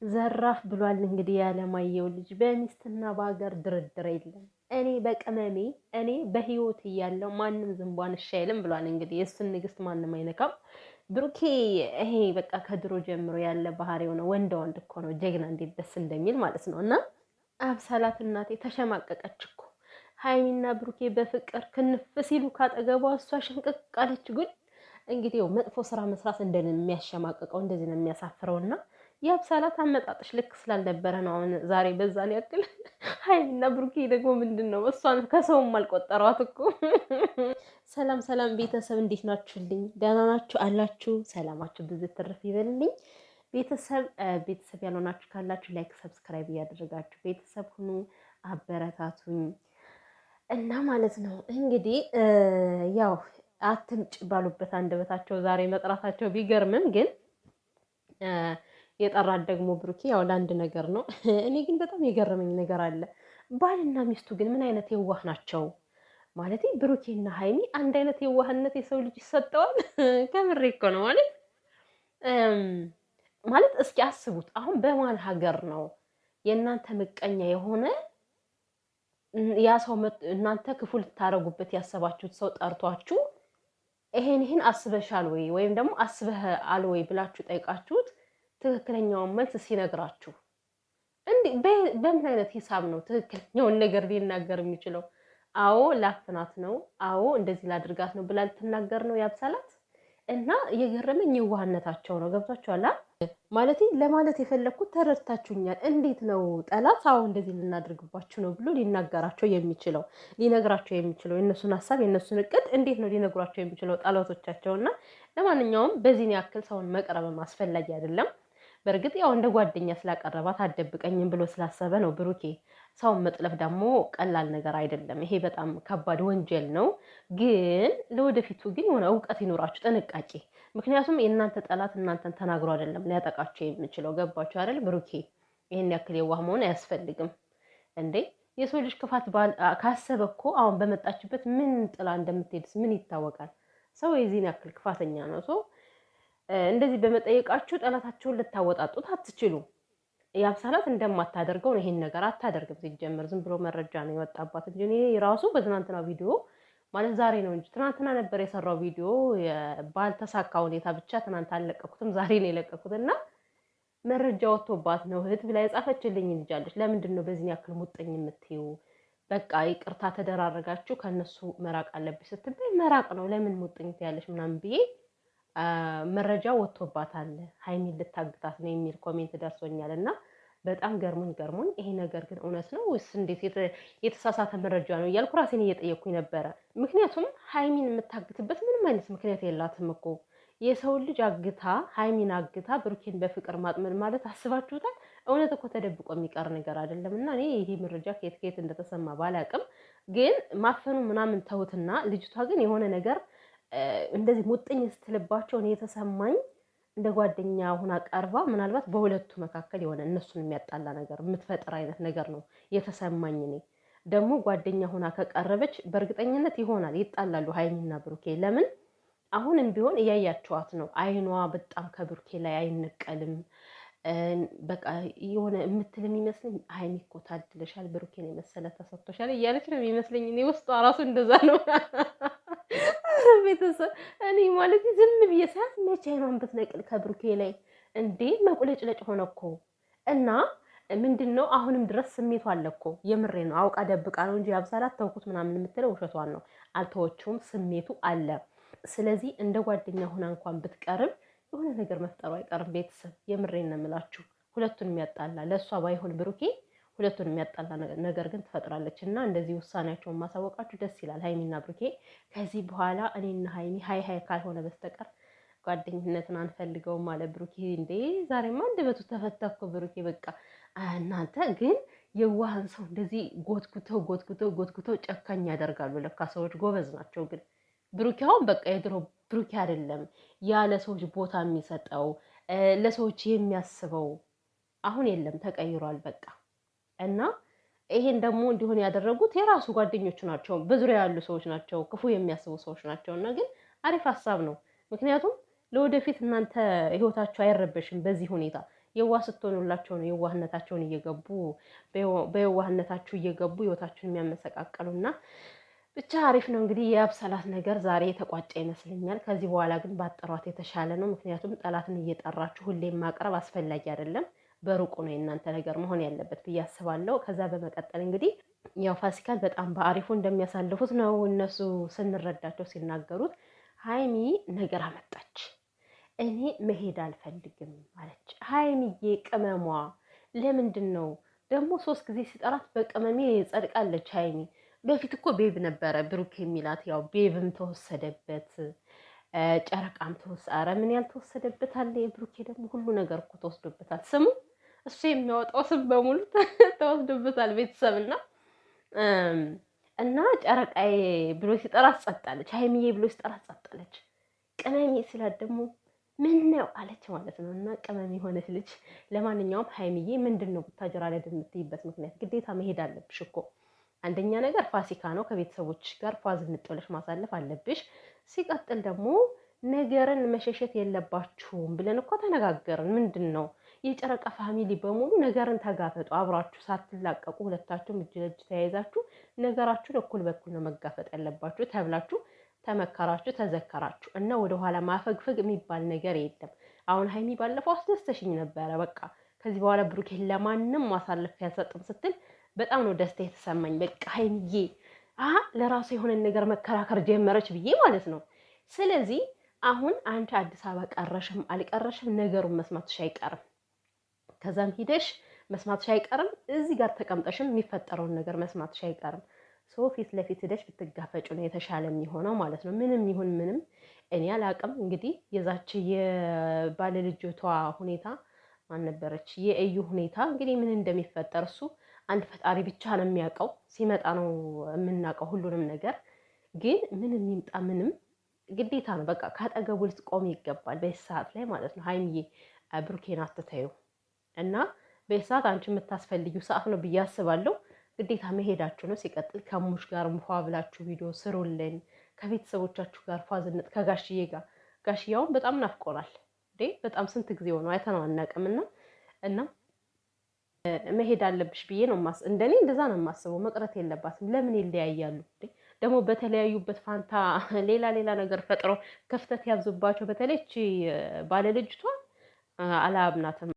ዘራፍ ብሏል እንግዲህ ያለማየሁ ልጅ በሚስትና በሀገር ድርድር የለም። እኔ በቅመሜ እኔ በህይወት እያለው ማንም ዝንቧን እሺ አይልም ብሏል። እንግዲህ የእሱን ንግስት ማንም አይነካም። ብሩኬ ይሄ በቃ ከድሮ ጀምሮ ያለ ባህሪው ነው። ወንድ ወንድ እኮ ነው። ጀግና እንዴት ደስ እንደሚል ማለት ነው። እና አብሳላት እናቴ ተሸማቀቀች እኮ ሀይሚና ብሩኬ በፍቅር ክንፍ ሲሉ ካጠገቧ እሷ ሽንቅቅ አለች። ጉድ እንግዲህ መጥፎ ስራ መስራት እንደምን የሚያሸማቅቀው እንደዚህ ነው የሚያሳፍረውና የአብሳላት አመጣጥሽ ልክ ስላልነበረ ነው። አሁን ዛሬ በዛን ያክል ሀይሚና ብሩኬ ደግሞ ምንድን ነው እሷን ከሰውም አልቆጠሯት እኮ። ሰላም ሰላም ቤተሰብ እንዴት ናችሁልኝ? ደህና ናችሁ አላችሁ? ሰላማችሁ ብዙ ትርፍ ይበልልኝ። ቤተሰብ ያልሆናችሁ ካላችሁ ላይክ ሰብስክራይብ እያደረጋችሁ ቤተሰብ ሁኑ፣ አበረታቱኝ እና ማለት ነው እንግዲህ ያው አትምጭ ባሉበት አንደበታቸው ዛሬ መጥራታቸው ቢገርምም ግን የጠራት ደግሞ ብሩኬ ያው ለአንድ ነገር ነው። እኔ ግን በጣም የገረመኝ ነገር አለ። ባልና ሚስቱ ግን ምን አይነት የዋህ ናቸው? ማለት ብሩኬና ሀይሚ አንድ አይነት የዋህነት የሰው ልጅ ይሰጠዋል? ከምሬ እኮ ነው ማለት እስኪ አስቡት። አሁን በማን ሀገር ነው የእናንተ ምቀኛ የሆነ ያ ሰው እናንተ ክፉ ልታረጉበት ያሰባችሁት ሰው ጠርቷችሁ ይሄን አስበሻል ወይ ወይም ደግሞ አስበሃል ወይ ብላችሁ ጠይቃችሁት ትክክለኛውን መልስ ሲነግራችሁ በምን አይነት ሂሳብ ነው ትክክለኛውን ነገር ሊናገር የሚችለው? አዎ ላፍናት ነው፣ አዎ እንደዚህ ላድርጋት ነው ብላ ልትናገር ነው ያብሳላት። እና የገረመኝ የዋህነታቸው ነው። ገብቷችኋል ማለት ለማለት የፈለግኩት ተረድታችሁኛል። እንዴት ነው ጠላት አዎ እንደዚህ ልናደርግባችሁ ነው ብሎ ሊናገራቸው የሚችለው ሊነግራቸው የሚችለው የእነሱን ሀሳብ የእነሱን እቅድ እንዴት ነው ሊነግሯቸው የሚችለው ጠላቶቻቸው? እና ለማንኛውም በዚህን ያክል ሰውን መቅረብም አስፈላጊ አይደለም። በእርግጥ ያው እንደ ጓደኛ ስላቀረባት አትደብቀኝም ብሎ ስላሰበ ነው ብሩኬ። ሰውን መጥለፍ ደግሞ ቀላል ነገር አይደለም። ይሄ በጣም ከባድ ወንጀል ነው። ግን ለወደፊቱ ግን የሆነ እውቀት ይኖራችሁ፣ ጥንቃቄ። ምክንያቱም የእናንተ ጠላት እናንተን ተናግሮ አይደለም ሊያጠቃቸው የሚችለው። ገባችሁ አይደል? ብሩኬ ይሄን ያክል የዋህ መሆን አያስፈልግም እንዴ። የሰው ልጅ ክፋት ካሰበ እኮ አሁን በመጣችበት ምን ጥላ እንደምትሄድስ ምን ይታወቃል? ሰው የዚህን ያክል ክፋተኛ ነው ሰው እንደዚህ በመጠየቃችሁ ጠላታቸውን ልታወጣጡት አትችሉ። የአብሳላት እንደማታደርገው ነው። ይሄን ነገር አታደርግም። ሲጀምር ዝም ብሎ መረጃ ነው የወጣባት እንጂ እኔ ራሱ በትናንትና ቪዲዮ ማለት ዛሬ ነው እንጂ ትናንትና ነበር የሰራው ቪዲዮ ባልተሳካ ሁኔታ ብቻ ትናንት አልለቀኩትም፣ ዛሬ ነው የለቀኩት እና መረጃ ወጥቶባት ነው እህት ብላ የጻፈችልኝ ልጅ አለች። ለምንድን ነው በዚህ ያክል ሙጥኝ የምትይው? በቃ ይቅርታ ተደራረጋችሁ ከነሱ መራቅ አለብሽ ስትባይ መራቅ ነው ለምን ሙጥኝ ትያለሽ ምናምን ብዬ መረጃ ወጥቶባታል። ሀይሚን ልታግታት ነው የሚል ኮሜንት ደርሶኛል እና በጣም ገርሞኝ ይሄ ነገር ግን እውነት ነው ወይስ እንዴት የተሳሳተ መረጃ ነው እያልኩ ራሴን እየጠየቅኩኝ ነበረ። ምክንያቱም ሀይሚን የምታግትበት ምንም አይነት ምክንያት የላትም እኮ። የሰውን ልጅ አግታ ሀይሚን አግታ ብሩኬን በፍቅር ማጥመድ ማለት አስባችሁታል? እውነት እኮ ተደብቆ የሚቀር ነገር አይደለም። እና እኔ ይሄ መረጃ ከየት እንደተሰማ ባላቅም ግን ማፈኑ ምናምን ተውትና ልጅቷ ግን የሆነ ነገር እንደዚህ ሙጥኝ ስትልባቸው ነው የተሰማኝ። እንደ ጓደኛ ሁና ቀርባ ምናልባት በሁለቱ መካከል የሆነ እነሱን የሚያጣላ ነገር የምትፈጥር አይነት ነገር ነው የተሰማኝ። እኔ ደግሞ ጓደኛ ሁና ከቀረበች በእርግጠኝነት ይሆናል ይጣላሉ ሀይሚና ብሩኬ። ለምን አሁንም ቢሆን እያያቸዋት ነው። አይኗ በጣም ከብሩኬ ላይ አይነቀልም። በቃ የሆነ የምትል የሚመስለኝ ሀይሚ እኮ ታድለሻል፣ ብሩኬን የመሰለ ተሰጥቶሻል እያለች ነው የሚመስለኝ። እኔ ውስጧ ራሱ እንደዛ ነው። ቤተሰብ እኔ ማለት ዝም ብዬ ሰዓት መቼ አይኗን ብትነቅል ከብሩኬ ላይ እንዴ መቁለጭለጭ ሆነ እኮ። እና ምንድን ነው አሁንም ድረስ ስሜቷ አለ እኮ። የምሬ ነው። አውቃ ደብቃ ነው እንጂ አብሳላት ተውኩት ምናምን የምትለው ውሸቷን ነው። አልተወችውም፣ ስሜቱ አለ። ስለዚህ እንደ ጓደኛ ሆና እንኳን ብትቀርብ የሆነ ነገር መፍጠሩ አይቀርም። ቤተሰብ የምሬን ነው የምላችሁ። ሁለቱን የሚያጣላ ለእሷ ባይሆን ብሩኬ ሁለቱን የሚያጣላ ነገር ግን ትፈጥራለች። እና እንደዚህ ውሳኔያቸውን ማሳወቃችሁ ደስ ይላል። ሀይሚና ብሩኬ ከዚህ በኋላ እኔና ሀይሚ ሀይ ካልሆነ በስተቀር ጓደኝነትን አንፈልገውም አለ ብሩኬ። እንዴ ዛሬማ አንደበቱ ተፈተኩ ብሩኬ። በቃ እናንተ ግን የዋህን ሰው እንደዚህ ጎትጉተው ጨካኝ ያደርጋሉ። ለካ ሰዎች ጎበዝ ናቸው። ግን ብሩኬ አሁን በቃ የድሮ ብሩኬ አይደለም። ያለ ሰዎች ቦታ የሚሰጠው ለሰዎች የሚያስበው አሁን የለም፣ ተቀይሯል በቃ። እና ይሄን ደግሞ እንዲሆን ያደረጉት የራሱ ጓደኞቹ ናቸው፣ በዙሪያ ያሉ ሰዎች ናቸው፣ ክፉ የሚያስቡ ሰዎች ናቸው። እና ግን አሪፍ ሀሳብ ነው። ምክንያቱም ለወደፊት እናንተ ህይወታችሁ አይረበሽም በዚህ ሁኔታ። የዋህ ስትሆኑላቸው ነው የዋህነታቸውን እየገቡ በየዋህነታችሁ እየገቡ ህይወታችሁን የሚያመሰቃቀሉና ብቻ አሪፍ ነው እንግዲህ የአብሰላት ነገር ዛሬ የተቋጨ ይመስለኛል። ከዚህ በኋላ ግን ባጠሯት የተሻለ ነው። ምክንያቱም ጠላትን እየጠራችሁ ሁሌም ማቅረብ አስፈላጊ አይደለም። በሩቁ ነው የእናንተ ነገር መሆን ያለበት ብዬ አስባለሁ። ከዛ በመቀጠል እንግዲህ ያው ፋሲካን በጣም በአሪፉ እንደሚያሳልፉት ነው እነሱ ስንረዳቸው ሲናገሩት። ሀይሚ ነገር አመጣች። እኔ መሄድ አልፈልግም አለች። ሀይሚዬ ቅመሟ ለምንድን ነው ደግሞ 3 ጊዜ ሲጠራት በቅመሜ ጸድቃለች ሀይሚ። በፊት እኮ ቤብ ነበረ ብሩክ የሚላት ያው ቤብም ተወሰደበት፣ ጨረቃም ኧረ ምን ያልተወሰደበት አለ? የብሩኬ ደግሞ ሁሉ ነገር እኮ ተወስዶበታል። ስሙ እሱ የሚያወጣው ስም በሙሉ ተወስዶበታል። ቤተሰብና እና ጨረቃዬ ብሎ ሲጠራት ጸጣለች፣ ሀይሚዬ ብሎ ሲጠራት ጸጣለች። ቅመሜ ስላት ደግሞ ምን ነው አለች ማለት ነው። እና ቅመም የሆነች ልጅ። ለማንኛውም ሀይሚዬ ምንድን ነው ቡታጀራ ላይ የምትይበት ምክንያት? ግዴታ መሄድ አለብሽ እኮ። አንደኛ ነገር ፋሲካ ነው፣ ከቤተሰቦች ጋር ፏዝ እንጥለሽ ማሳለፍ አለብሽ። ሲቀጥል ደግሞ ነገርን መሸሸት የለባችሁም ብለን እኮ ተነጋገርን። ምንድን ነው የጨረቃ ፋሚሊ በሙሉ ነገርን ተጋፈጡ፣ አብራችሁ ሳትላቀቁ ሁለታችሁም እጅ ለእጅ ተያይዛችሁ ነገራችሁን እኩል በኩል ነው መጋፈጥ ያለባችሁ ተብላችሁ ተመከራችሁ፣ ተዘከራችሁ እና ወደኋላ ማፈግፈግ የሚባል ነገር የለም። አሁን ሀይሚ ባለፈው አስደስተሽኝ ነበረ። በቃ ከዚህ በኋላ ብሩኬን ለማንም ማሳለፍ ያልሰጥም ስትል በጣም ነው ደስታ የተሰማኝ። በቃ ሀይሚዬ ለራሱ የሆነን ነገር መከራከር ጀመረች ብዬ ማለት ነው። ስለዚህ አሁን አንቺ አዲስ አበባ ቀረሽም አልቀረሽም ነገሩን መስማትሽ አይቀርም። ከዛም ሂደሽ መስማትሽ አይቀርም። እዚህ ጋር ተቀምጠሽም የሚፈጠረውን ነገር መስማትሽ አይቀርም። ሰው ፊት ለፊት ሄደሽ ብትጋፈጩ ነው የተሻለ የሚሆነው ማለት ነው። ምንም ይሁን ምንም እኔ አላቅም። እንግዲህ የዛች የባለልጅቷ ሁኔታ ማን ነበረች? የእዩ ሁኔታ እንግዲህ ምን እንደሚፈጠር እሱ አንድ ፈጣሪ ብቻ ነው የሚያውቀው። ሲመጣ ነው የምናውቀው ሁሉንም ነገር። ግን ምንም ይምጣ ምንም ግዴታ ነው በቃ ካጠገቡ ልትቆም ይገባል በዚህ ሰዓት ላይ ማለት ነው። ሀይሚዬ ብሩኬን አትተዩ እና በዚህ ሰዓት አንቺ የምታስፈልጊው ሰዓት ነው ብዬ አስባለሁ። ግዴታ መሄዳችሁ ነው። ሲቀጥል ከሙሽ ጋር ፏ ብላችሁ ቪዲዮ ስሩልን። ከቤተሰቦቻችሁ ጋር ፏዝነት ከጋሽዬ ጋር ጋሽያውን በጣም ናፍቆናል እንዴ! በጣም ስንት ጊዜ ሆኖ አይተነው አናውቅምና እና መሄድ አለብሽ ብዬ ነው እንደኔ እንደዛ ነው የማስበው። መቅረት የለባትም። ለምን ይለያያሉ እንዴ? ደግሞ በተለያዩበት ፋንታ ሌላ ነገር ፈጥረው ክፍተት ያብዙባቸው። በተለይ ባለልጅቷ አላምናትም።